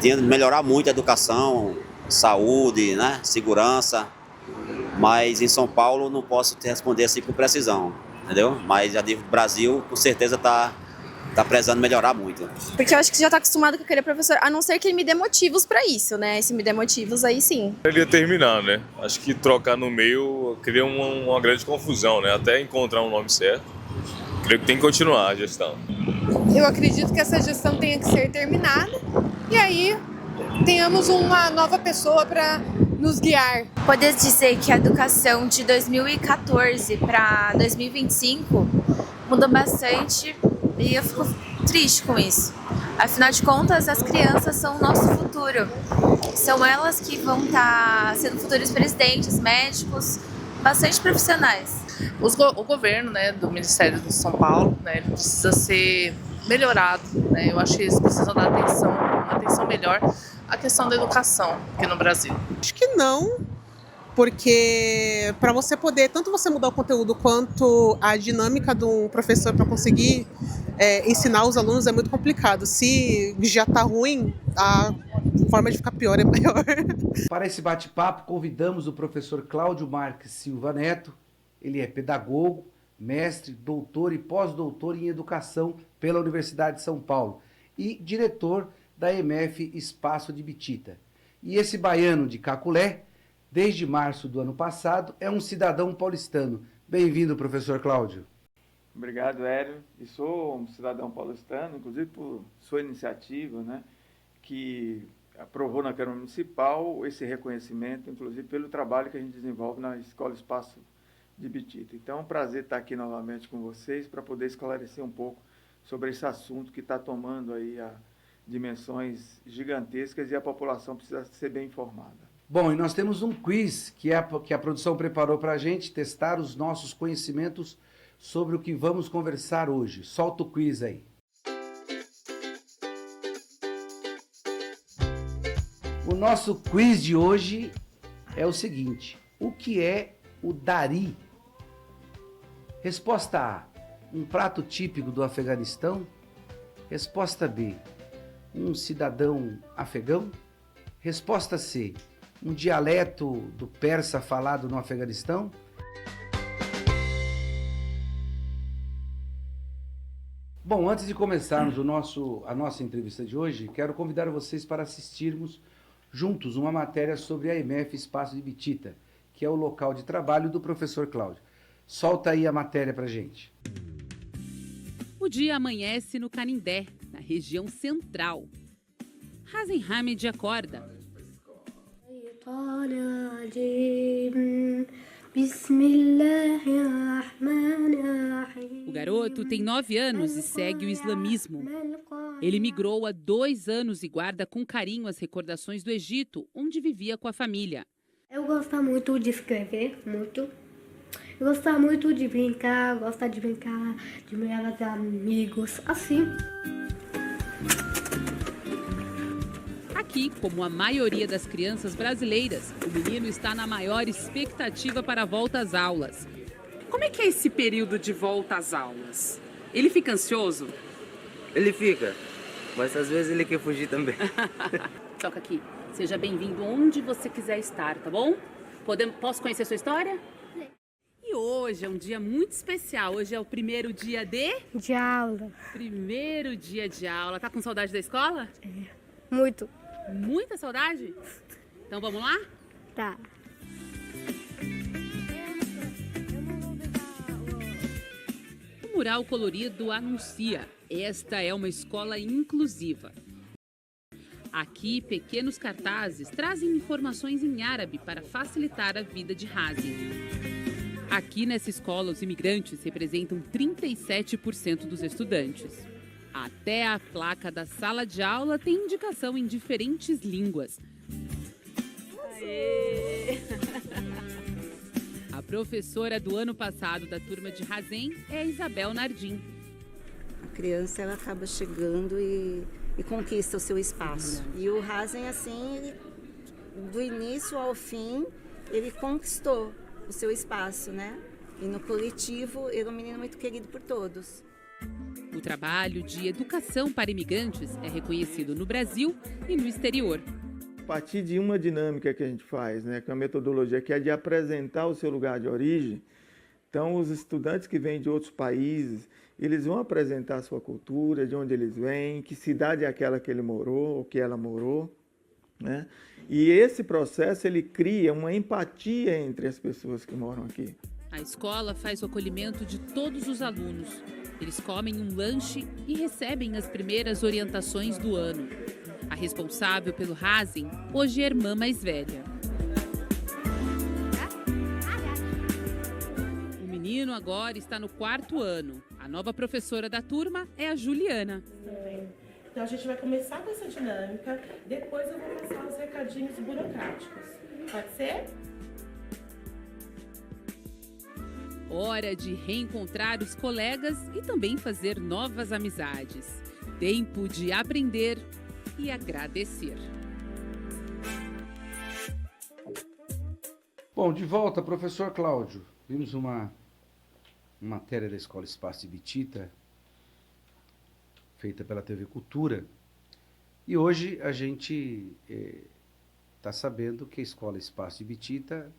Tinha de melhorar muito a educação, saúde, né, segurança, mas em São Paulo não posso te responder assim com precisão, entendeu? Mas a nível do Brasil, com certeza tá precisando melhorar muito. Porque eu acho que já tá acostumado com aquele professor, a não ser que ele me dê motivos pra isso, né? Se me der motivos, aí sim. Ele ia terminar, né? Acho que trocar no meio cria uma grande confusão, né? Até encontrar um nome certo. Creio que tem que continuar a gestão. Eu acredito que essa gestão tenha que ser terminada e aí tenhamos uma nova pessoa para nos guiar. Poder dizer que a educação de 2014 para 2025 mudou bastante e eu fico triste com isso. Afinal de contas, as crianças são o nosso futuro. São elas que vão estar sendo futuros presidentes, médicos, bastante profissionais. O governo, né, do Ministério de São Paulo, né, ele precisa ser melhorado, né? Eu acho que eles precisam dar uma atenção melhor à questão da educação aqui no Brasil. Acho que não, porque para você poder, tanto você mudar o conteúdo quanto a dinâmica de um professor para conseguir ensinar os alunos é muito complicado. Se já está ruim, a forma de ficar pior é maior. Para esse bate-papo, convidamos o professor Cláudio Marques Silva Neto. Ele é pedagogo, mestre, doutor e pós-doutor em educação pela Universidade de São Paulo e diretor da EMF Espaço de Bitita. E esse baiano de Caculé, desde março do ano passado, é um cidadão paulistano. Bem-vindo, professor Cláudio. Obrigado, Hélio. E sou um cidadão paulistano, inclusive por sua iniciativa, né, que aprovou na Câmara Municipal esse reconhecimento, inclusive pelo trabalho que a gente desenvolve na Escola Espaço de Bitita. Então é um prazer estar aqui novamente com vocês para poder esclarecer um pouco sobre esse assunto que está tomando aí dimensões gigantescas e a população precisa ser bem informada. Bom, e nós temos um quiz que a produção preparou para a gente testar os nossos conhecimentos sobre o que vamos conversar hoje. Solta o quiz aí. O nosso quiz de hoje é o seguinte: o que é o dari? Resposta A, um prato típico do Afeganistão. Resposta B, um cidadão afegão. Resposta C, um dialeto do persa falado no Afeganistão. Bom, antes de começarmos a nossa entrevista de hoje, quero convidar vocês para assistirmos juntos uma matéria sobre a EMF Espaço de Bitita, que é o local de trabalho do professor Cláudio. Solta aí a matéria pra gente. O dia amanhece no Canindé, na região central. Hazen Hamid acorda. O garoto tem 9 anos e segue o islamismo. Ele migrou há 2 anos e guarda com carinho as recordações do Egito, onde vivia com a família. Eu gosto muito de escrever, muito. Eu gosto muito de brincar, de meus amigos, assim. Aqui, como a maioria das crianças brasileiras, o menino está na maior expectativa para a volta às aulas. Como é que é esse período de volta às aulas? Ele fica ansioso? Ele fica, mas às vezes ele quer fugir também. Toca aqui. Seja bem-vindo onde você quiser estar, tá bom? Posso conhecer sua história? E hoje é um dia muito especial. Hoje é o primeiro dia de aula. Primeiro dia de aula. Tá com saudade da escola? É, muito. Muita saudade? Então vamos lá? Tá. O mural colorido anuncia: esta é uma escola inclusiva. Aqui, pequenos cartazes trazem informações em árabe para facilitar a vida de Hazen. Aqui nessa escola, os imigrantes representam 37% dos estudantes. Até a placa da sala de aula tem indicação em diferentes línguas. Aê! A professora do ano passado da turma de Hazen é a Isabel Nardim. A criança ela acaba chegando e conquista o seu espaço. E o Hazen, assim, do início ao fim, ele conquistou o seu espaço, né? E no coletivo, ele é um menino muito querido por todos. O trabalho de educação para imigrantes é reconhecido no Brasil e no exterior. A partir de uma dinâmica que a gente faz, né, que é uma metodologia que é de apresentar o seu lugar de origem, então os estudantes que vêm de outros países, eles vão apresentar a sua cultura, de onde eles vêm, que cidade é aquela que ele morou ou que ela morou, né? E esse processo ele cria uma empatia entre as pessoas que moram aqui. A escola faz o acolhimento de todos os alunos. Eles comem um lanche e recebem as primeiras orientações do ano. A responsável pelo Rasen hoje é a irmã mais velha. O menino agora está no 4º ano. A nova professora da turma é a Juliana. Então a gente vai começar com essa dinâmica, depois eu vou passar os recadinhos burocráticos. Pode ser? Hora de reencontrar os colegas e também fazer novas amizades. Tempo de aprender e agradecer. Bom, de volta, professor Cláudio. Vimos uma matéria da Escola Espaço Ibitita, feita pela TV Cultura. E hoje a gente está sabendo que a Escola Espaço Ibitita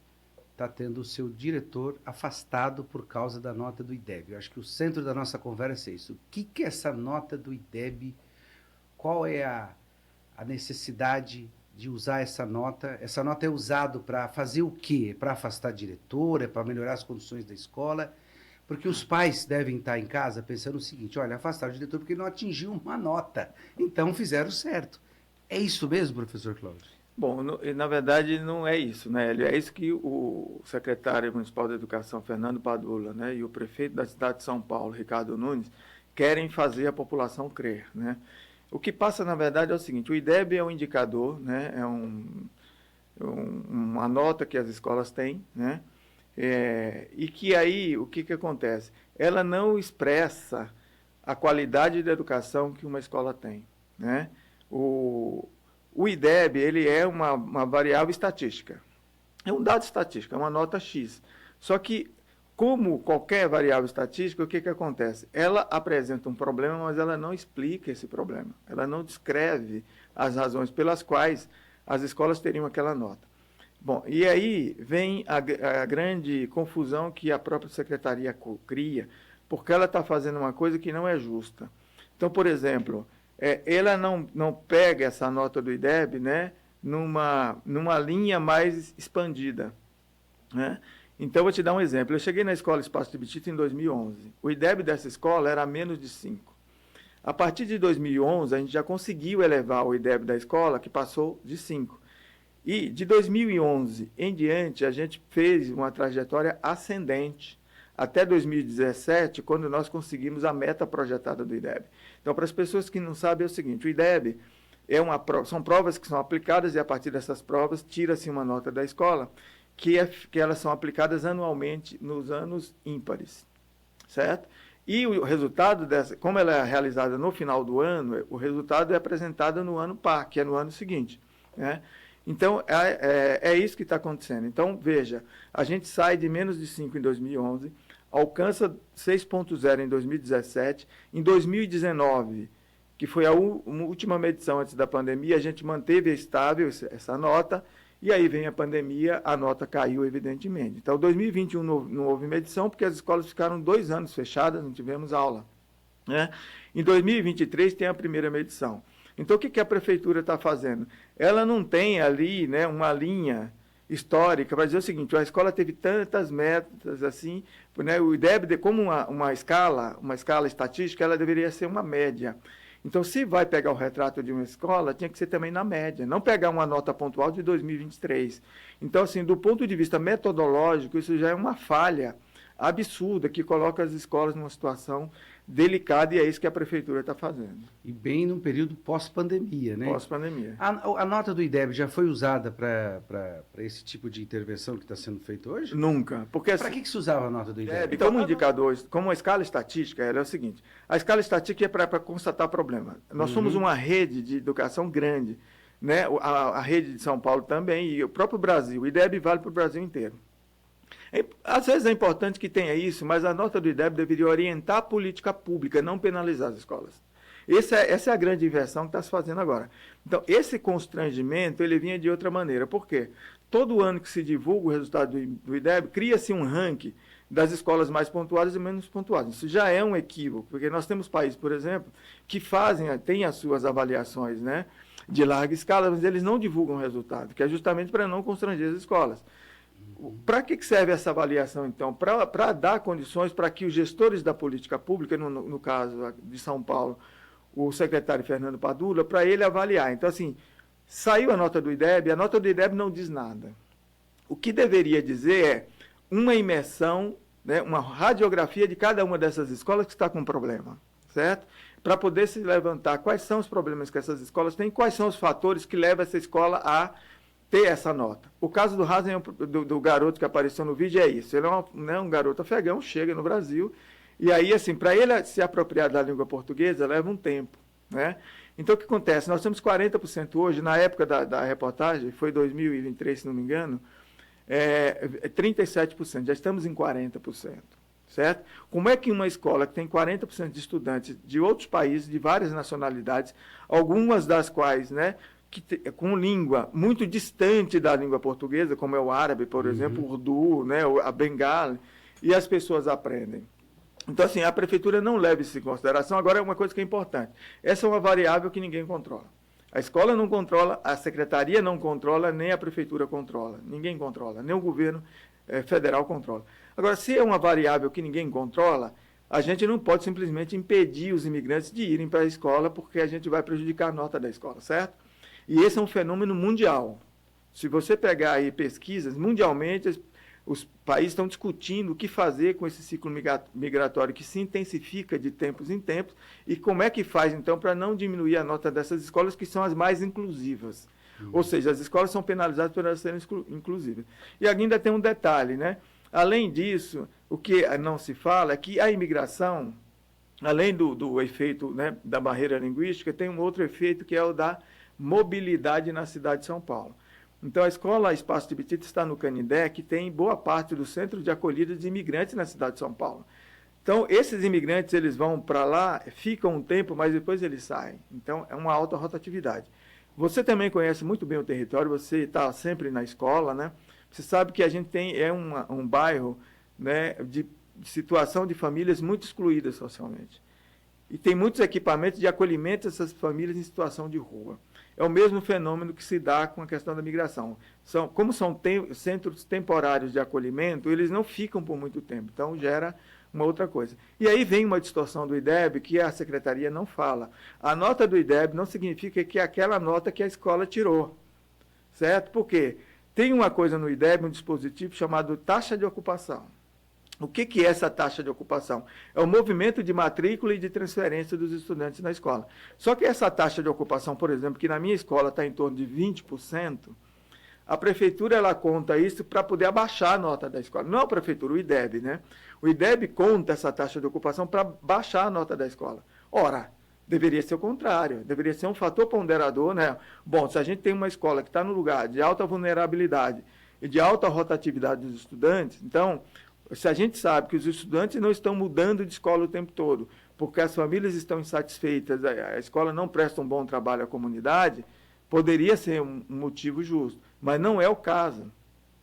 está tendo o seu diretor afastado por causa da nota do IDEB. Eu acho que o centro da nossa conversa é isso. O que é essa nota do IDEB? Qual é a necessidade de usar essa nota? Essa nota é usada para fazer o quê? É para afastar a diretora? É para melhorar as condições da escola? Porque os pais devem estar em casa pensando o seguinte: olha, afastaram o diretor porque ele não atingiu uma nota. Então fizeram certo. É isso mesmo, professor Cláudio? Bom, na verdade não é isso, né, Hélio? É isso que o secretário municipal de Educação, Fernando Padula, né, e o prefeito da cidade de São Paulo, Ricardo Nunes, querem fazer a população crer, né? O que passa, na verdade, é o seguinte: o IDEB é um indicador, né, é uma nota que as escolas têm, né? E que aí, o que acontece? Ela não expressa a qualidade da educação que uma escola tem, né? O IDEB, ele é uma variável estatística. É um dado estatístico, é uma nota X. Só que, como qualquer variável estatística, o que acontece? Ela apresenta um problema, mas ela não explica esse problema. Ela não descreve as razões pelas quais as escolas teriam aquela nota. Bom, e aí vem a grande confusão que a própria secretaria cria, porque ela está fazendo uma coisa que não é justa. Então, por exemplo, ela não pega essa nota do IDEB, né, numa linha mais expandida, né? Então, vou te dar um exemplo. Eu cheguei na Escola Espaço Ibitita em 2011. O IDEB dessa escola era menos de 5. A partir de 2011, a gente já conseguiu elevar o IDEB da escola, que passou de 5. E de 2011 em diante, a gente fez uma trajetória ascendente até 2017, quando nós conseguimos a meta projetada do IDEB. Então, para as pessoas que não sabem, é o seguinte: o IDEB são provas que são aplicadas e, a partir dessas provas, tira-se uma nota da escola, que elas são aplicadas anualmente nos anos ímpares, certo? E o resultado dessa, como ela é realizada no final do ano, o resultado é apresentado no ano par, que é no ano seguinte, né? Então, é isso que está acontecendo. Então, veja, a gente sai de menos de 5 em 2011, alcança 6,0 em 2017, em 2019, que foi a última medição antes da pandemia, a gente manteve estável essa nota, e aí vem a pandemia, a nota caiu, evidentemente. Então, em 2021 não houve medição, porque as escolas ficaram 2 anos fechadas, não tivemos aula, né? Em 2023 tem a primeira medição. Então, o que a prefeitura está fazendo? Ela não tem ali, né, uma linha histórica para dizer o seguinte: a escola teve tantas metas, assim, né, o IDEB, como uma escala estatística, ela deveria ser uma média. Então, se vai pegar o retrato de uma escola, tinha que ser também na média, não pegar uma nota pontual de 2023. Então, assim, do ponto de vista metodológico, isso já é uma falha absurda que coloca as escolas numa situação delicada, e é isso que a prefeitura está fazendo. E bem num período pós-pandemia, né? Pós-pandemia. A nota do IDEB já foi usada para esse tipo de intervenção que está sendo feito hoje? Nunca. Para que se usava a nota do IDEB? Como indicador, como a escala estatística, ela é o seguinte: a escala estatística é para constatar problema. Nós somos uma rede de educação grande, né? A rede de São Paulo também, e o próprio Brasil. O IDEB vale para o Brasil inteiro. Às vezes é importante que tenha isso, mas a nota do IDEB deveria orientar a política pública, não penalizar as escolas. Essa é a grande inversão que está se fazendo agora. Então, esse constrangimento, ele vinha de outra maneira. Por quê? Todo ano que se divulga o resultado do IDEB, cria-se um ranking das escolas mais pontuadas e menos pontuadas. Isso já é um equívoco, porque nós temos países, por exemplo, que têm as suas avaliações, né, de larga escala, mas eles não divulgam o resultado, que é justamente para não constranger as escolas. Para que serve essa avaliação, então? Para dar condições para que os gestores da política pública, no caso de São Paulo, o secretário Fernando Padula, para ele avaliar. Então, assim, saiu a nota do IDEB, a nota do IDEB não diz nada. O que deveria dizer é uma imersão, né, uma radiografia de cada uma dessas escolas que está com problema, certo? Para poder se levantar quais são os problemas que essas escolas têm, quais são os fatores que levam essa escola a ter essa nota. O caso do Hazen, do garoto que apareceu no vídeo, é isso. Ele é um garoto afegão, chega no Brasil, e aí, assim, para ele se apropriar da língua portuguesa, leva um tempo, né? Então, o que acontece? Nós temos 40% hoje, na época da reportagem, foi 2023, se não me engano, 37%, já estamos em 40%, certo? Como é que uma escola que tem 40% de estudantes de outros países, de várias nacionalidades, algumas das quais, né, com língua muito distante da língua portuguesa, como é o árabe, por exemplo, o urdu, né, a bengali, e as pessoas aprendem? Então, assim, a prefeitura não leva isso em consideração. Agora, é uma coisa que é importante. Essa é uma variável que ninguém controla. A escola não controla, a secretaria não controla, nem a prefeitura controla. Ninguém controla, nem o governo federal controla. Agora, se é uma variável que ninguém controla, a gente não pode simplesmente impedir os imigrantes de irem para a escola, porque a gente vai prejudicar a nota da escola, certo? E esse é um fenômeno mundial. Se você pegar aí pesquisas, mundialmente, os países estão discutindo o que fazer com esse ciclo migratório que se intensifica de tempos em tempos e como é que faz, então, para não diminuir a nota dessas escolas que são as mais inclusivas. Ou seja, as escolas são penalizadas por elas serem inclusivas. E ainda tem um detalhe, né? Além disso, o que não se fala é que a imigração, além do efeito, né, da barreira linguística, tem um outro efeito que é o da mobilidade na cidade de São Paulo. Então, a escola Espaço Tibetita está no Canindé, que tem boa parte do centro de acolhida de imigrantes na cidade de São Paulo. Então, esses imigrantes, eles vão para lá, ficam um tempo, mas depois eles saem. Então, é uma alta rotatividade. Você também conhece muito bem o território, você está sempre na escola, né? Você sabe que a gente tem um bairro, né, de situação de famílias muito excluídas socialmente. E tem muitos equipamentos de acolhimento dessas famílias em situação de rua. É o mesmo fenômeno que se dá com a questão da migração. Como são centros temporários de acolhimento, eles não ficam por muito tempo, então gera uma outra coisa. E aí vem uma distorção do IDEB que a secretaria não fala. A nota do IDEB não significa que é aquela nota que a escola tirou, certo? Por quê? Tem uma coisa no IDEB, um dispositivo chamado taxa de ocupação. O que é essa taxa de ocupação? É o movimento de matrícula e de transferência dos estudantes na escola. Só que essa taxa de ocupação, por exemplo, que na minha escola está em torno de 20%, a prefeitura ela conta isso para poder abaixar a nota da escola. Não a prefeitura, o IDEB, né? O IDEB conta essa taxa de ocupação para baixar a nota da escola. Ora, deveria ser o contrário, deveria ser um fator ponderador, né? Bom, se a gente tem uma escola que está no lugar de alta vulnerabilidade e de alta rotatividade dos estudantes, então, se a gente sabe que os estudantes não estão mudando de escola o tempo todo, porque as famílias estão insatisfeitas, a escola não presta um bom trabalho à comunidade, poderia ser um motivo justo, mas não é o caso.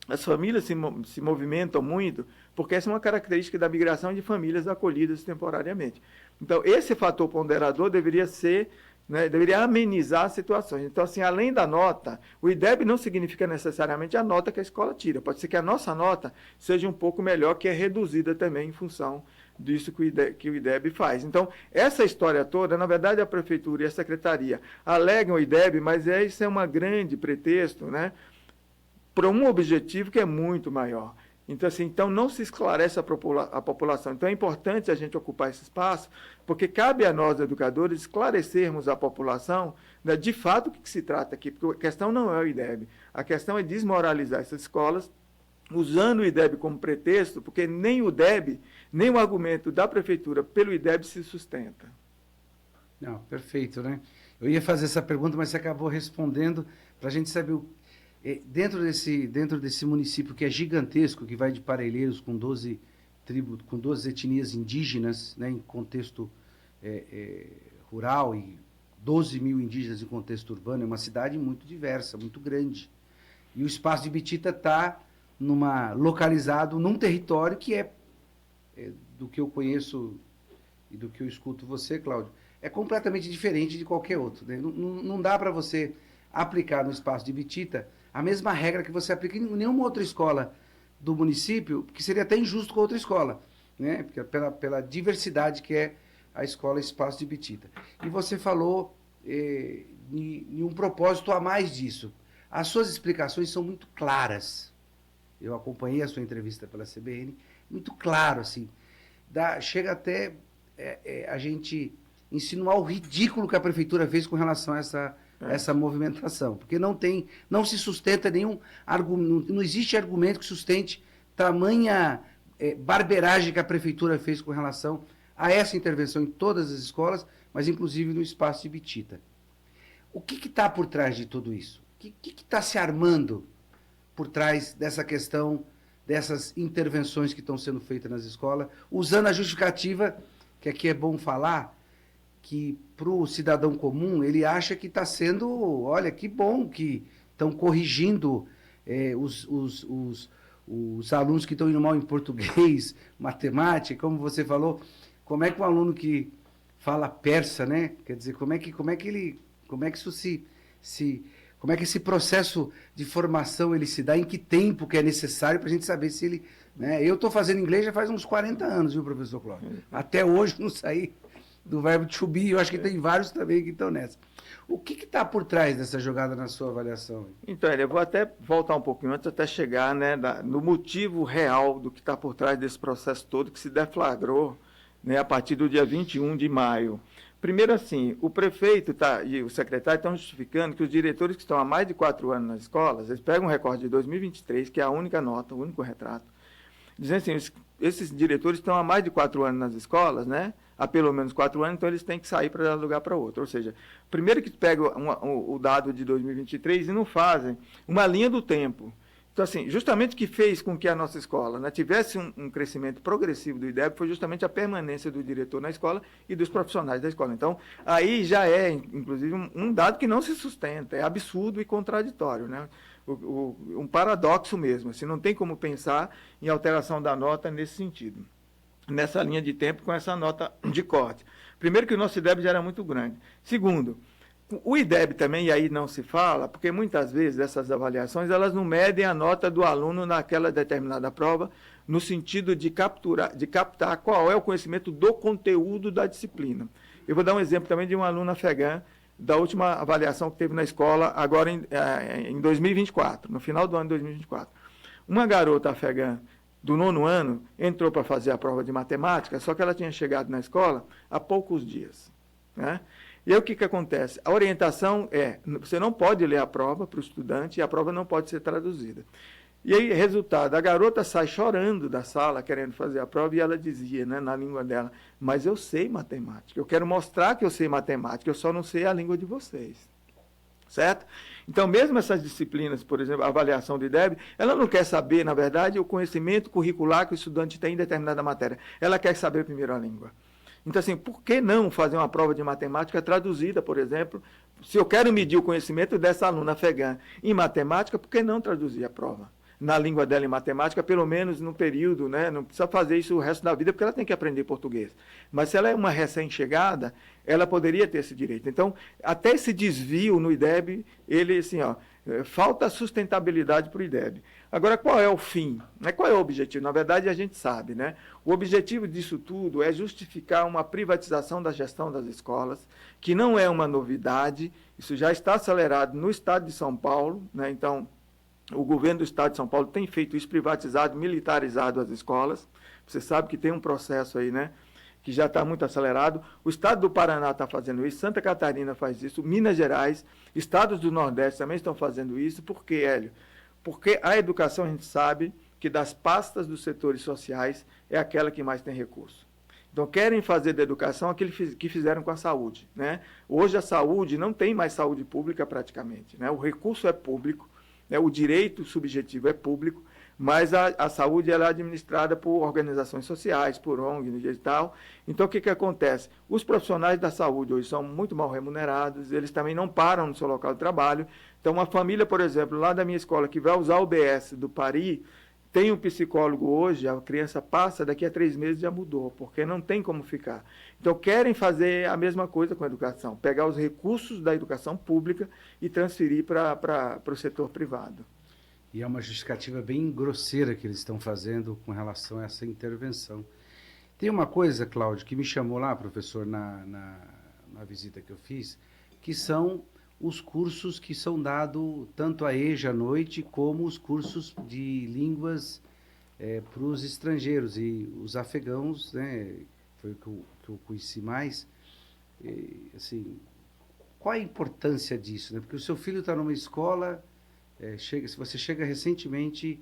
As famílias se movimentam muito, porque essa é uma característica da migração de famílias acolhidas temporariamente. Então, esse fator ponderador deveria ser, né, deveria amenizar as situações. Então, assim, além da nota, o IDEB não significa necessariamente a nota que a escola tira. Pode ser que a nossa nota seja um pouco melhor, que é reduzida também em função disso que o IDEB faz. Então, essa história toda, na verdade, a prefeitura e a secretaria alegam o IDEB, mas isso é um grande pretexto, né, para um objetivo que é muito maior. Então, assim, não se esclarece a população. Então, é importante a gente ocupar esse espaço, porque cabe a nós, educadores, esclarecermos a população, né, de fato, o que se trata aqui. Porque a questão não é o IDEB. A questão é desmoralizar essas escolas, usando o IDEB como pretexto, porque nem o IDEB, nem o argumento da prefeitura pelo IDEB se sustenta. Não, perfeito, né? Eu ia fazer essa pergunta, mas você acabou respondendo para a gente saber Dentro desse município que é gigantesco, que vai de Parelheiros com 12 tribos, com 12 etnias indígenas, né, em contexto rural, e 12 mil indígenas em contexto urbano, é uma cidade muito diversa, muito grande. E o Espaço de Ibitita está localizado num território que do que eu conheço e do que eu escuto você, Cláudio, é completamente diferente de qualquer outro. Né? Não dá para você aplicar no Espaço de Ibitita a mesma regra que você aplica em nenhuma outra escola do município, que seria até injusto com outra escola, né? Porque pela diversidade que é a escola Espaço de Ibitita. E você falou em um propósito a mais disso. As suas explicações são muito claras. Eu acompanhei a sua entrevista pela CBN, muito claro, assim. Chega até a gente insinuar o ridículo que a prefeitura fez com relação a essa movimentação, porque não se sustenta nenhum argumento, não existe argumento que sustente tamanha barberagem que a prefeitura fez com relação a essa intervenção em todas as escolas, mas inclusive no Espaço de Ibitita. O que está por trás de tudo isso? O que está se armando por trás dessa questão, dessas intervenções que estão sendo feitas nas escolas, usando a justificativa, que aqui é bom falar, que para o cidadão comum, ele acha que está sendo, olha, que bom que estão corrigindo os alunos que estão indo mal em português, matemática, como você falou, como é que um aluno que fala persa, né? Quer dizer, como é que esse processo de formação ele se dá, em que tempo que é necessário para a gente saber se ele... Né? Eu estou fazendo inglês já faz uns 40 anos, viu, professor Cláudio? Até hoje não saí do verbo to be, eu acho que tem vários também que estão nessa. O que está por trás dessa jogada na sua avaliação? Então, eu vou até voltar um pouquinho antes, até chegar, né, no motivo real do que está por trás desse processo todo, que se deflagrou, né, a partir do dia 21 de maio. Primeiro, assim, o prefeito e o secretário estão justificando que os diretores que estão há mais de 4 anos nas escolas, eles pegam um recorde de 2023, que é a única nota, o único retrato, dizendo assim, esses diretores estão há mais de 4 anos nas escolas, né? Há pelo menos 4 anos, então eles têm que sair para dar lugar para outro. Ou seja, primeiro que pegam o dado de 2023 e não fazem uma linha do tempo. Então, assim, justamente o que fez com que a nossa escola, né, tivesse um crescimento progressivo do IDEB foi justamente a permanência do diretor na escola e dos profissionais da escola. Então, aí já é, inclusive, um dado que não se sustenta, é absurdo e contraditório, né? Um paradoxo mesmo. Assim, não tem como pensar em alteração da nota nesse sentido, nessa linha de tempo com essa nota de corte. Primeiro que o nosso IDEB já era muito grande. Segundo, o IDEB também, e aí não se fala, porque muitas vezes essas avaliações elas não medem a nota do aluno naquela determinada prova, no sentido de captar qual é o conhecimento do conteúdo da disciplina. Eu vou dar um exemplo também de uma aluna afegã, da última avaliação que teve na escola, agora em 2024, no final do ano de 2024. Uma garota afegã do 9º ano entrou para fazer a prova de matemática, só que ela tinha chegado na escola há poucos dias, né? E aí o que acontece? A orientação você não pode ler a prova para o estudante e a prova não pode ser traduzida. E aí, resultado, a garota sai chorando da sala, querendo fazer a prova, e ela dizia, né, na língua dela, mas eu sei matemática, eu quero mostrar que eu sei matemática, eu só não sei a língua de vocês. Certo? Então, mesmo essas disciplinas, por exemplo, a avaliação de IDEB, ela não quer saber, na verdade, o conhecimento curricular que o estudante tem em determinada matéria. Ela quer saber primeiro a língua. Então, assim, por que não fazer uma prova de matemática traduzida, por exemplo? Se eu quero medir o conhecimento dessa aluna afegã em matemática, por que não traduzir a prova na língua dela em matemática, pelo menos no período, né? Não precisa fazer isso o resto da vida, porque ela tem que aprender português. Mas se ela é uma recém-chegada, ela poderia ter esse direito. Então, até esse desvio no IDEB, ele, assim, falta sustentabilidade para o IDEB. Agora, qual é o fim? Qual é o objetivo? Na verdade, a gente sabe, né? O objetivo disso tudo é justificar uma privatização da gestão das escolas, que não é uma novidade, isso já está acelerado no estado de São Paulo, né? Então, o governo do estado de São Paulo tem feito isso, privatizado, militarizado as escolas. Você sabe que tem um processo aí, né, que já está muito acelerado. O estado do Paraná está fazendo isso, Santa Catarina faz isso, Minas Gerais, estados do Nordeste também estão fazendo isso. Por quê, Hélio? Porque a educação, a gente sabe que das pastas dos setores sociais é aquela que mais tem recurso. Então, querem fazer da educação aquilo que fizeram com a saúde, né? Hoje a saúde não tem mais saúde pública praticamente, né? O recurso é público, né? O direito subjetivo é público, mas a saúde ela é administrada por organizações sociais, por ONGs e tal. Então, o que acontece? Os profissionais da saúde hoje são muito mal remunerados, eles também não param no seu local de trabalho. Então, uma família, por exemplo, lá da minha escola, que vai usar o BS do Pari, tem um psicólogo hoje, a criança passa, daqui a 3 meses já mudou, porque não tem como ficar. Então, querem fazer a mesma coisa com a educação, pegar os recursos da educação pública e transferir para o setor privado. E é uma justificativa bem grosseira que eles estão fazendo com relação a essa intervenção. Tem uma coisa, Cláudio, que me chamou lá, professor, na visita que eu fiz, que são os cursos que são dados tanto à EJA à noite, como os cursos de línguas para os estrangeiros. E os afegãos, né, foi o que eu conheci mais. Assim, qual a importância disso? Né? Porque o seu filho está numa escola... se você chega recentemente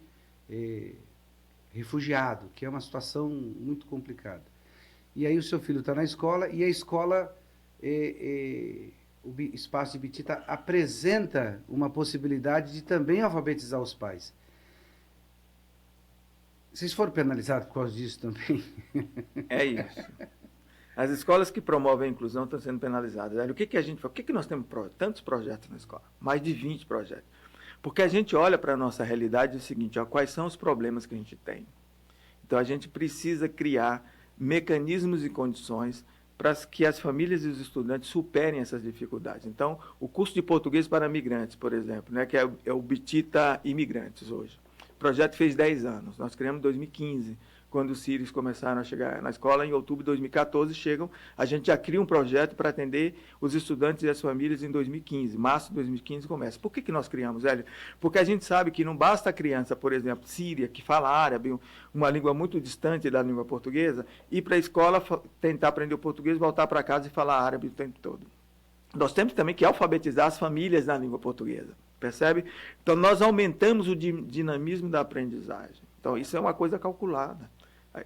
refugiado, que é uma situação muito complicada. E aí o seu filho está na escola e a escola, o espaço de Bitita apresenta uma possibilidade de também alfabetizar os pais. Vocês foram penalizados por causa disso também? É isso. As escolas que promovem a inclusão estão sendo penalizadas. O que a gente faz? Por que nós temos tantos projetos na escola? Mais de 20 projetos. Porque a gente olha para a nossa realidade e é o seguinte, quais são os problemas que a gente tem. Então, a gente precisa criar mecanismos e condições para que as famílias e os estudantes superem essas dificuldades. Então, o curso de português para migrantes, por exemplo, né, que é o Bitita Imigrantes hoje. O projeto fez 10 anos, nós criamos em 2015, quando os sírios começaram a chegar na escola, em outubro de 2014 chegam, a gente já cria um projeto para atender os estudantes e as famílias em 2015, março de 2015 começa. Por que nós criamos, Hélio? Porque a gente sabe que não basta a criança, por exemplo, síria, que fala árabe, uma língua muito distante da língua portuguesa, ir para a escola, tentar aprender o português, voltar para casa e falar árabe o tempo todo. Nós temos também que alfabetizar as famílias na língua portuguesa, percebe? Então, nós aumentamos o dinamismo da aprendizagem. Então, isso é uma coisa calculada.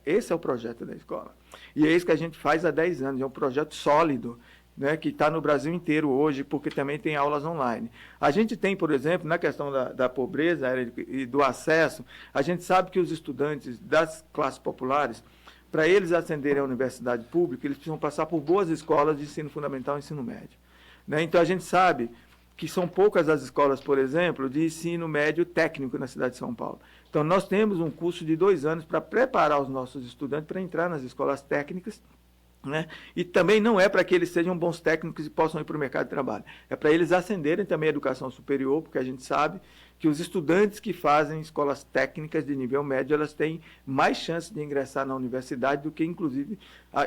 Esse é o projeto da escola. E é isso que a gente faz há 10 anos. É um projeto sólido, né, que está no Brasil inteiro hoje, porque também tem aulas online. A gente tem, por exemplo, na questão da pobreza e do acesso, a gente sabe que os estudantes das classes populares, para eles ascenderem à universidade pública, eles precisam passar por boas escolas de ensino fundamental e ensino médio. Né? Então, a gente sabe que são poucas as escolas, por exemplo, de ensino médio técnico na cidade de São Paulo. Então, nós temos um curso de 2 anos para preparar os nossos estudantes para entrar nas escolas técnicas, né? E também não é para que eles sejam bons técnicos e possam ir para o mercado de trabalho. É para eles ascenderem também a educação superior, porque a gente sabe que os estudantes que fazem escolas técnicas de nível médio, elas têm mais chance de ingressar na universidade do que, inclusive,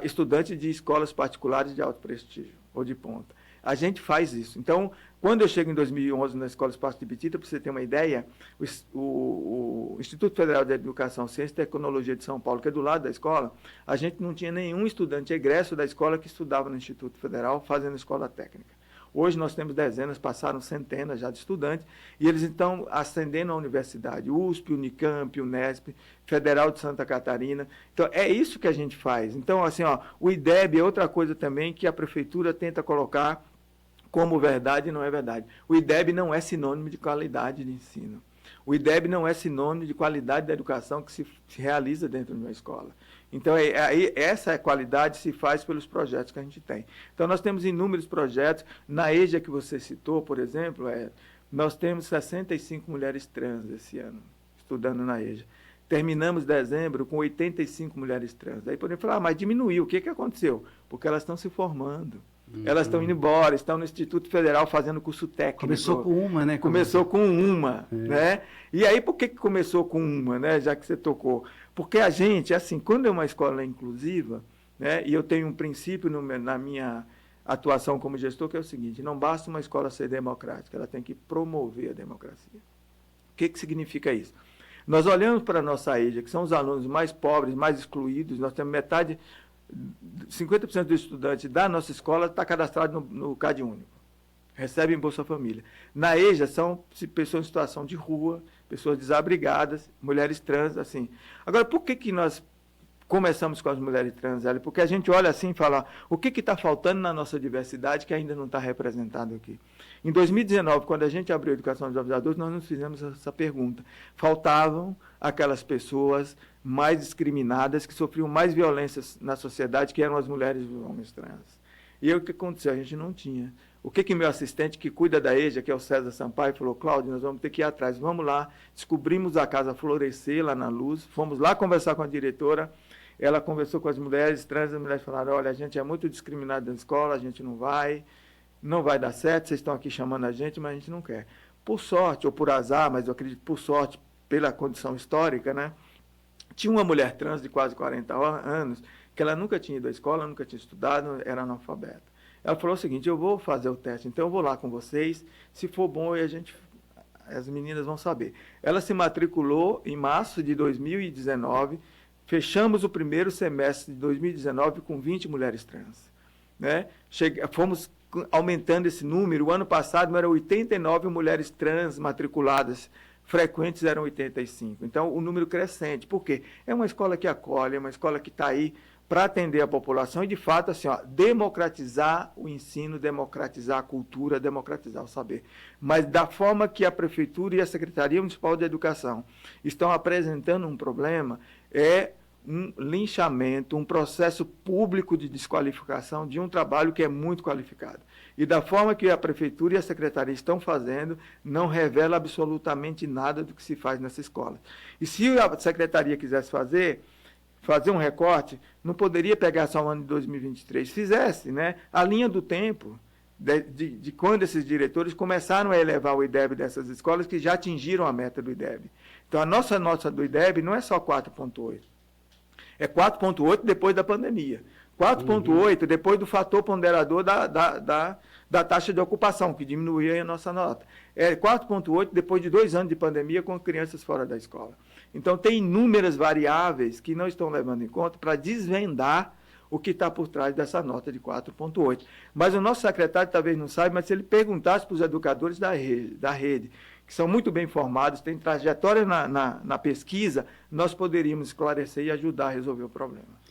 estudantes de escolas particulares de alto prestígio ou de ponta. A gente faz isso. Então, quando eu chego em 2011 na Escola Espaço de Bitita, para você ter uma ideia, o Instituto Federal de Educação, Ciência e Tecnologia de São Paulo, que é do lado da escola, a gente não tinha nenhum estudante egresso da escola que estudava no Instituto Federal fazendo escola técnica. Hoje nós temos dezenas, passaram centenas já de estudantes, e eles estão ascendendo à universidade, USP, Unicamp, Unesp, Federal de Santa Catarina. Então, é isso que a gente faz. Então, assim, o IDEB é outra coisa também que a prefeitura tenta colocar como verdade e não é verdade. O IDEB não é sinônimo de qualidade de ensino. O IDEB não é sinônimo de qualidade da educação que se realiza dentro de uma escola. Então, essa qualidade se faz pelos projetos que a gente tem. Então, nós temos inúmeros projetos. Na EJA que você citou, por exemplo, nós temos 65 mulheres trans esse ano, estudando na EJA. Terminamos dezembro com 85 mulheres trans. Aí podemos falar, mas diminuiu. O que aconteceu? Porque elas estão se formando. Elas estão indo embora, estão no Instituto Federal fazendo curso técnico. Começou com uma, né? Começou com uma, né? E aí, por que começou com uma, né? Já que você tocou. Porque a gente, assim, quando é uma escola inclusiva, né? E eu tenho um princípio na minha atuação como gestor, que é o seguinte, não basta uma escola ser democrática, ela tem que promover a democracia. O que significa isso? Nós olhamos para a nossa EJA, que são os alunos mais pobres, mais excluídos, nós temos 50% dos estudantes da nossa escola está cadastrado no CAD único, recebem Bolsa Família. Na EJA são pessoas em situação de rua, pessoas desabrigadas, mulheres trans, assim. Agora, por que nós começamos com as mulheres trans, Hélio, porque a gente olha assim e fala, o que está faltando na nossa diversidade que ainda não está representado aqui? Em 2019, quando a gente abriu a educação dos jovens adultos, nós nos fizemos essa pergunta. Faltavam aquelas pessoas mais discriminadas, que sofriam mais violências na sociedade, que eram as mulheres e os homens trans. E aí o que aconteceu? A gente não tinha. O que meu assistente, que cuida da EJA, que é o César Sampaio, falou, Cláudio, nós vamos ter que ir atrás, vamos lá. Descobrimos a Casa Florescer, lá na Luz, fomos lá conversar com a diretora, ela conversou com as mulheres trans, as mulheres falaram, olha, a gente é muito discriminado na escola, a gente não vai dar certo, vocês estão aqui chamando a gente, mas a gente não quer. Por sorte, ou por azar, mas eu acredito por sorte, pela condição histórica, né? Tinha uma mulher trans de quase 40 anos, que ela nunca tinha ido à escola, nunca tinha estudado, era analfabeta. Ela falou o seguinte, eu vou fazer o teste, então eu vou lá com vocês, se for bom, as meninas vão saber. Ela se matriculou em março de 2019, fechamos o primeiro semestre de 2019 com 20 mulheres trans. Né? Fomos aumentando esse número, o ano passado eram 89 mulheres trans matriculadas, frequentes eram 85. Então, o número crescente. Por quê? É uma escola que acolhe, é uma escola que está aí para atender a população e, de fato, assim, democratizar o ensino, democratizar a cultura, democratizar o saber. Mas da forma que a Prefeitura e a Secretaria Municipal de Educação estão apresentando um problema, é um linchamento, um processo público de desqualificação de um trabalho que é muito qualificado. E da forma que a Prefeitura e a Secretaria estão fazendo, não revela absolutamente nada do que se faz nessa escola. E se a Secretaria quisesse fazer um recorte, não poderia pegar só o ano de 2023. Fizesse, né, a linha do tempo de quando esses diretores começaram a elevar o IDEB dessas escolas que já atingiram a meta do IDEB. Então, a nossa nota do IDEB não é só 4,8. É 4,8 depois da pandemia. 4,8 depois do fator ponderador da taxa de ocupação, que diminuiu a nossa nota. É 4,8 depois de 2 anos de pandemia com crianças fora da escola. Então, tem inúmeras variáveis que não estão levando em conta para desvendar o que está por trás dessa nota de 4,8. Mas o nosso secretário talvez não saiba, mas se ele perguntasse para os educadores da rede, que são muito bem formados, têm trajetória na pesquisa, nós poderíamos esclarecer e ajudar a resolver o problema.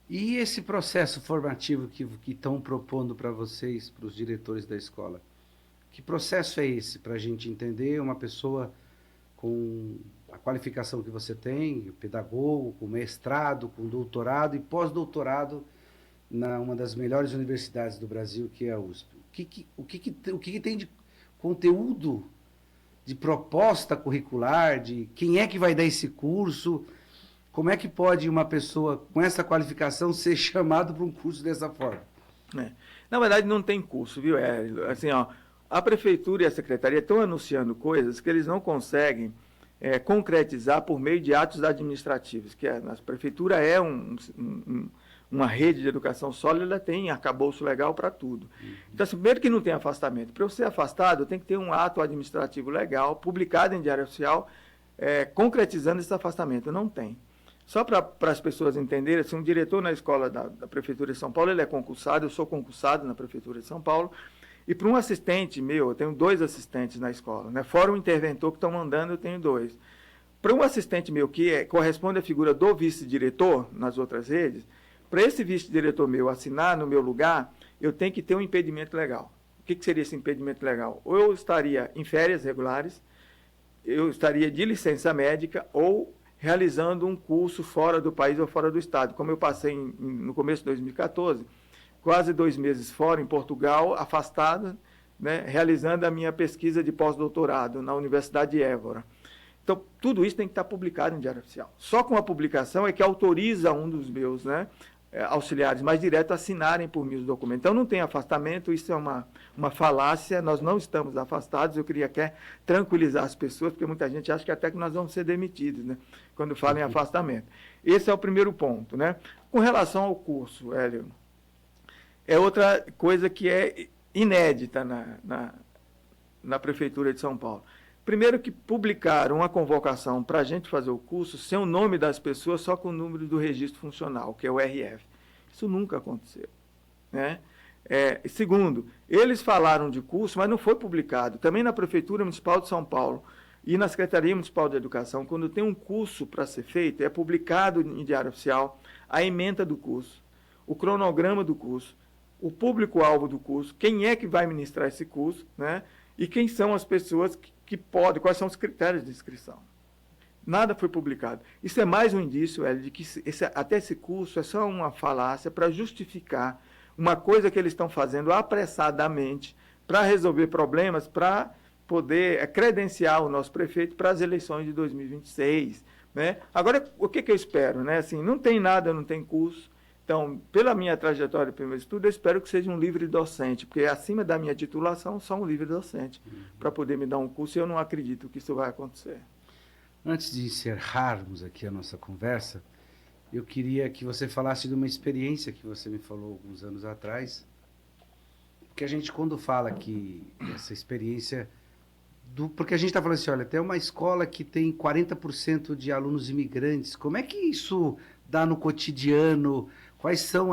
E esse processo formativo que estão propondo para vocês, para os diretores da escola, que processo é esse para a gente entender uma pessoa com a qualificação que você tem, pedagogo, com mestrado, com doutorado e pós-doutorado na uma das melhores universidades do Brasil, que é a USP. O que tem de conteúdo, de proposta curricular, de quem é que vai dar esse curso? Como é que pode uma pessoa com essa qualificação ser chamado para um curso dessa forma? Na verdade, não tem curso, viu? Assim, a Prefeitura e a Secretaria estão anunciando coisas que eles não conseguem concretizar por meio de atos administrativos, que a Prefeitura é uma rede de educação sólida, tem arcabouço legal para tudo. Então, assim, primeiro que não tem afastamento. Para eu ser afastado, eu tenho que ter um ato administrativo legal, publicado em Diário Oficial, concretizando esse afastamento. Não tem. Só para as pessoas entenderem, assim, um diretor na escola da Prefeitura de São Paulo, ele é concursado, eu sou concursado na Prefeitura de São Paulo, e para um assistente meu, eu tenho 2 assistentes na escola, né? Fora o interventor que estão mandando, eu tenho 2. Para um assistente meu, que corresponde à figura do vice-diretor nas outras redes, para esse vice-diretor meu assinar no meu lugar, eu tenho que ter um impedimento legal. O que seria esse impedimento legal? Ou eu estaria em férias regulares, eu estaria de licença médica, ou realizando um curso fora do país ou fora do estado. Como eu passei no começo de 2014, quase 2 meses fora, em Portugal, afastado, né, realizando a minha pesquisa de pós-doutorado na Universidade de Évora. Então, tudo isso tem que estar publicado em Diário Oficial. Só com a publicação é que autoriza um dos meus auxiliares mais diretos a assinarem por mim os documentos. Então, não tem afastamento, isso é uma falácia, nós não estamos afastados, eu queria tranquilizar as pessoas, porque muita gente acha que até que nós vamos ser demitidos, né, quando falam em afastamento. Esse é o primeiro ponto. Né? Com relação ao curso, Hélio, é outra coisa que é inédita na Prefeitura de São Paulo. Primeiro que publicaram uma convocação para a gente fazer o curso sem o nome das pessoas, só com o número do registro funcional, que é o RF. Isso nunca aconteceu. Né? Segundo, eles falaram de curso, mas não foi publicado. Também na Prefeitura Municipal de São Paulo e na Secretaria Municipal de Educação, quando tem um curso para ser feito, é publicado em Diário Oficial, a ementa do curso, o cronograma do curso, o público-alvo do curso, quem é que vai ministrar esse curso, né? E quem são as pessoas que podem, quais são os critérios de inscrição. Nada foi publicado. Isso é mais um indício, Hélio, de que até esse curso é só uma falácia para justificar uma coisa que eles estão fazendo apressadamente para resolver problemas, para poder credenciar o nosso prefeito para as eleições de 2026. Né? Agora, o que eu espero? Né? Assim, não tem nada, não tem curso. Então, pela minha trajetória de primeiro estudo, eu espero que seja um livre docente, porque acima da minha titulação, só um livre docente, para poder me dar um curso, e eu não acredito que isso vai acontecer. Antes de encerrarmos aqui a nossa conversa, eu queria que você falasse de uma experiência que você me falou alguns anos atrás, porque a gente, quando fala que essa experiência... Porque a gente está falando assim, olha, tem uma escola que tem 40% de alunos imigrantes, como é que isso dá no cotidiano? Quais são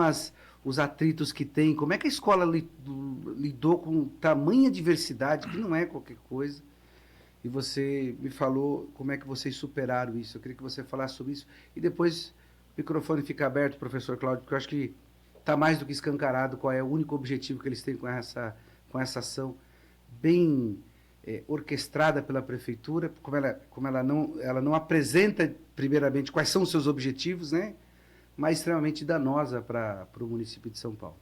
os atritos que tem? Como é que a escola lidou com tamanha diversidade, que não é qualquer coisa? E você me falou como é que vocês superaram isso. Eu queria que você falasse sobre isso. E depois o microfone fica aberto, professor Cláudio, porque eu acho que está mais do que escancarado qual é o único objetivo que eles têm com essa ação bem orquestrada pela prefeitura, como ela não apresenta, primeiramente, quais são os seus objetivos, né? Mas extremamente danosa para o município de São Paulo.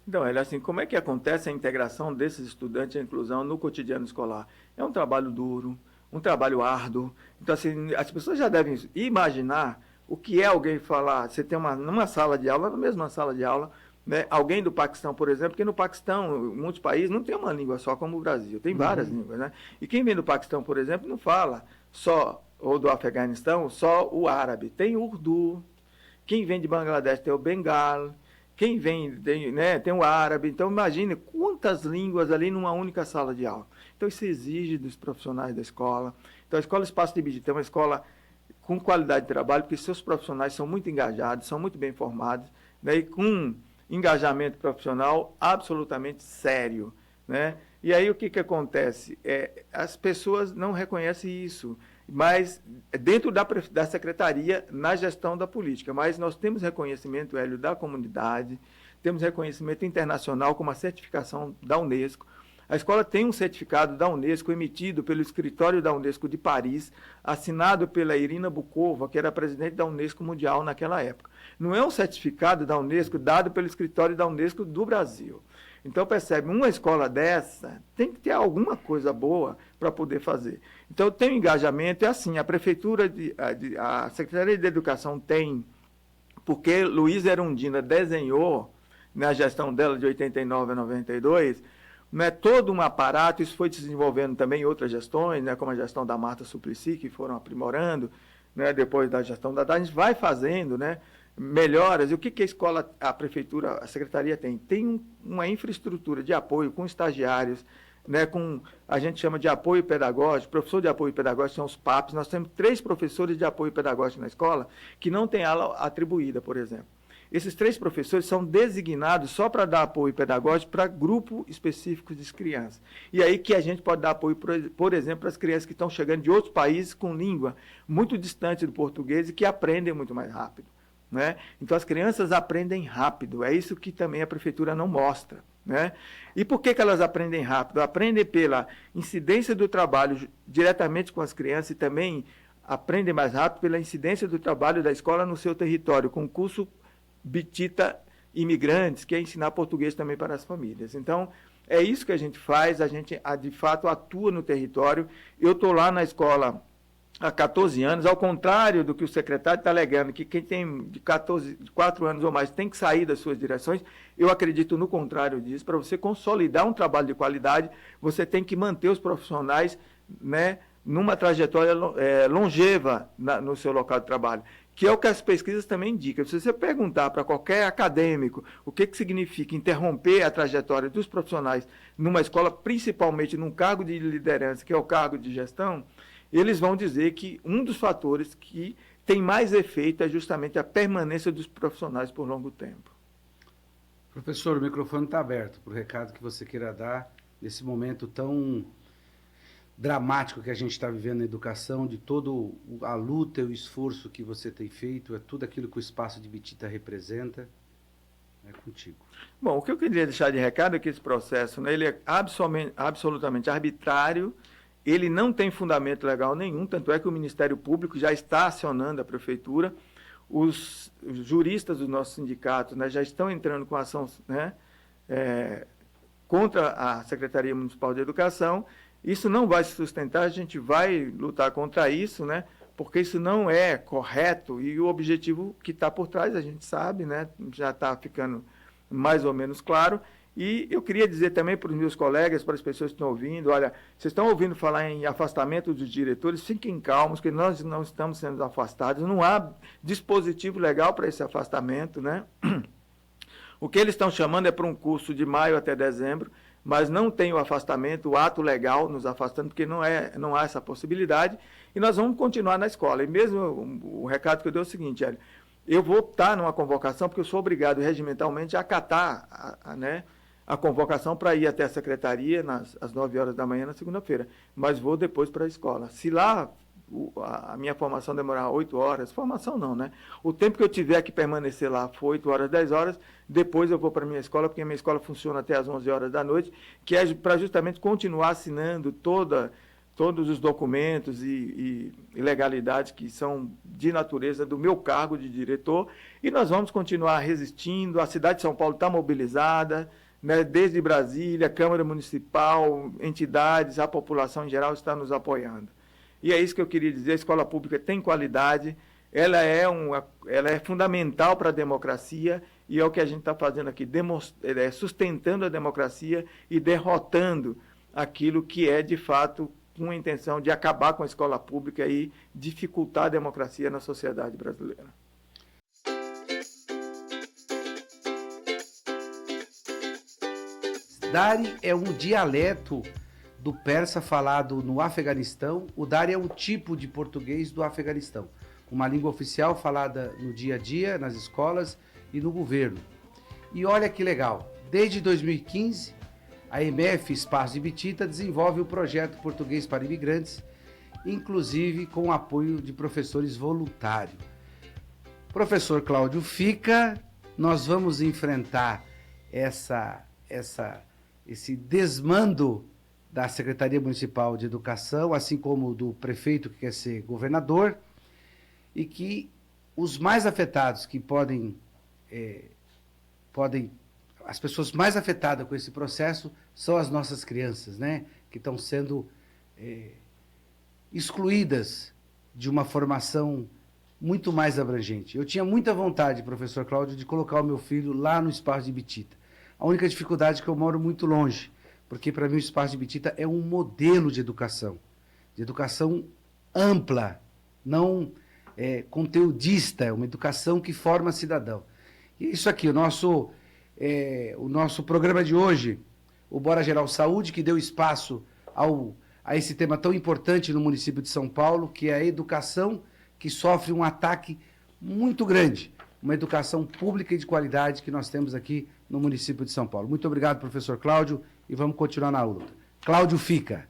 Então, assim, como é que acontece a integração desses estudantes e a inclusão no cotidiano escolar? É um trabalho duro, um trabalho árduo. Então, assim, as pessoas já devem imaginar o que é alguém falar, você tem numa sala de aula, na mesma sala de aula, né, alguém do Paquistão, por exemplo, porque no Paquistão, muitos países não tem uma língua só como o Brasil, tem várias línguas, né? E quem vem do Paquistão, por exemplo, não fala só, ou do Afeganistão, só o árabe, tem o urdu. Quem vem de Bangladesh tem o bengal, quem vem, tem o árabe. Então, imagine quantas línguas ali numa única sala de aula. Então, isso exige dos profissionais da escola. Então, a Escola Espaço de Ibirité é uma escola com qualidade de trabalho, porque seus profissionais são muito engajados, são muito bem formados, né, e com engajamento profissional absolutamente sério. Né? E aí, o que acontece? As pessoas não reconhecem isso, mas dentro da secretaria, na gestão da política. Mas nós temos reconhecimento, Hélio, da comunidade, temos reconhecimento internacional como a certificação da Unesco. A escola tem um certificado da Unesco emitido pelo escritório da Unesco de Paris, assinado pela Irina Bukova, que era presidente da Unesco Mundial naquela época. Não é um certificado da Unesco dado pelo escritório da Unesco do Brasil. Então, percebe, uma escola dessa tem que ter alguma coisa boa para poder fazer. Então, tem um engajamento, é assim, a prefeitura, a Secretaria de Educação tem, porque Luísa Erundina desenhou, na gestão dela de 89 a 92, né, todo um aparato, isso foi desenvolvendo também em outras gestões, né, como a gestão da Marta Suplicy, que foram aprimorando, né, depois da gestão da a gente vai fazendo, né, melhoras. E o que a escola, a prefeitura, a secretaria tem? Tem uma infraestrutura de apoio com estagiários, né, com, a gente chama de apoio pedagógico, professor de apoio pedagógico são os PAPs. Nós temos 3 professores de apoio pedagógico na escola que não têm aula atribuída, por exemplo. Esses 3 professores são designados só para dar apoio pedagógico para grupo específico de crianças. E aí que a gente pode dar apoio, por exemplo, para as crianças que estão chegando de outros países com língua muito distante do português e que aprendem muito mais rápido. Né? Então, as crianças aprendem rápido. É isso que também a prefeitura não mostra. Né? E por que elas aprendem rápido? Aprendem pela incidência do trabalho diretamente com as crianças e também aprendem mais rápido pela incidência do trabalho da escola no seu território, com o curso Bitita Imigrantes, que é ensinar português também para as famílias. Então, é isso que a gente faz, a gente, de fato, atua no território. Eu estou lá na escola há 14 anos, ao contrário do que o secretário está alegando, que quem tem de 4 anos ou mais tem que sair das suas direções, eu acredito no contrário disso. Para você consolidar um trabalho de qualidade, você tem que manter os profissionais, né, numa trajetória longeva no seu local de trabalho, que é o que as pesquisas também indicam. Se você perguntar para qualquer acadêmico o que significa interromper a trajetória dos profissionais numa escola, principalmente num cargo de liderança, que é o cargo de gestão, eles vão dizer que um dos fatores que tem mais efeito é justamente a permanência dos profissionais por longo tempo. Professor, o microfone está aberto para o recado que você queira dar nesse momento tão dramático que a gente está vivendo na educação, de toda a luta e o esforço que você tem feito, é tudo aquilo que o Espaço de Bitita representa. É contigo. Bom, o que eu queria deixar de recado é que esse processo, né, ele é absolutamente arbitrário, ele não tem fundamento legal nenhum, tanto é que o Ministério Público já está acionando a Prefeitura, os juristas dos nossos sindicatos, né, já estão entrando com ação, né, contra a Secretaria Municipal de Educação. Isso não vai se sustentar, a gente vai lutar contra isso, né, porque isso não é correto e o objetivo que está por trás a gente sabe, né, já está ficando mais ou menos claro. E eu queria dizer também para os meus colegas, para as pessoas que estão ouvindo, olha, vocês estão ouvindo falar em afastamento dos diretores, fiquem calmos, que nós não estamos sendo afastados, não há dispositivo legal para esse afastamento, né? O que eles estão chamando é para um curso de maio até dezembro, mas não tem o afastamento, o ato legal nos afastando, porque não há essa possibilidade, e nós vamos continuar na escola. E mesmo o recado que eu dei é o seguinte, olha, eu vou estar numa convocação, porque eu sou obrigado regimentalmente a acatar a convocação para ir até a secretaria às 9 horas da manhã na segunda-feira, mas vou depois para a escola. Se lá a minha formação demorar 8 horas, formação não, né? O tempo que eu tiver que permanecer lá for 8 horas, 10 horas, depois eu vou para a minha escola, porque a minha escola funciona até às 11 horas da noite, que é para justamente continuar assinando todos os documentos e legalidades que são de natureza do meu cargo de diretor, e nós vamos continuar resistindo. A cidade de São Paulo está mobilizada, né, desde Brasília, Câmara Municipal, entidades, a população em geral está nos apoiando. E é isso que eu queria dizer, a escola pública tem qualidade, ela é fundamental para a democracia, e é o que a gente está fazendo aqui, sustentando a democracia e derrotando aquilo que é, de fato, com a intenção de acabar com a escola pública e dificultar a democracia na sociedade brasileira. Dari é um dialeto do persa falado no Afeganistão. O Dari é um tipo de português do Afeganistão, uma língua oficial falada no dia a dia, nas escolas e no governo. E olha que legal, desde 2015, a EMF Espaço de Bitita desenvolve o projeto Português para Imigrantes, inclusive com o apoio de professores voluntários. Professor Cláudio Fica, nós vamos enfrentar esse desmando da Secretaria Municipal de Educação, assim como do prefeito que quer ser governador, e que os mais afetados, que as pessoas mais afetadas com esse processo são as nossas crianças, né? Que estão sendo excluídas de uma formação muito mais abrangente. Eu tinha muita vontade, professor Cláudio, de colocar o meu filho lá no Espaço de Bitita. A única dificuldade é que eu moro muito longe, porque para mim o Espaço de Bitita é um modelo de educação ampla, não conteudista, é uma educação que forma cidadão. E isso aqui, o nosso programa de hoje, o Bora Geral Saúde, que deu espaço a esse tema tão importante no município de São Paulo, que é a educação, que sofre um ataque muito grande, uma educação pública e de qualidade que nós temos aqui no município de São Paulo. Muito obrigado, professor Cláudio, e vamos continuar na luta. Cláudio Fica.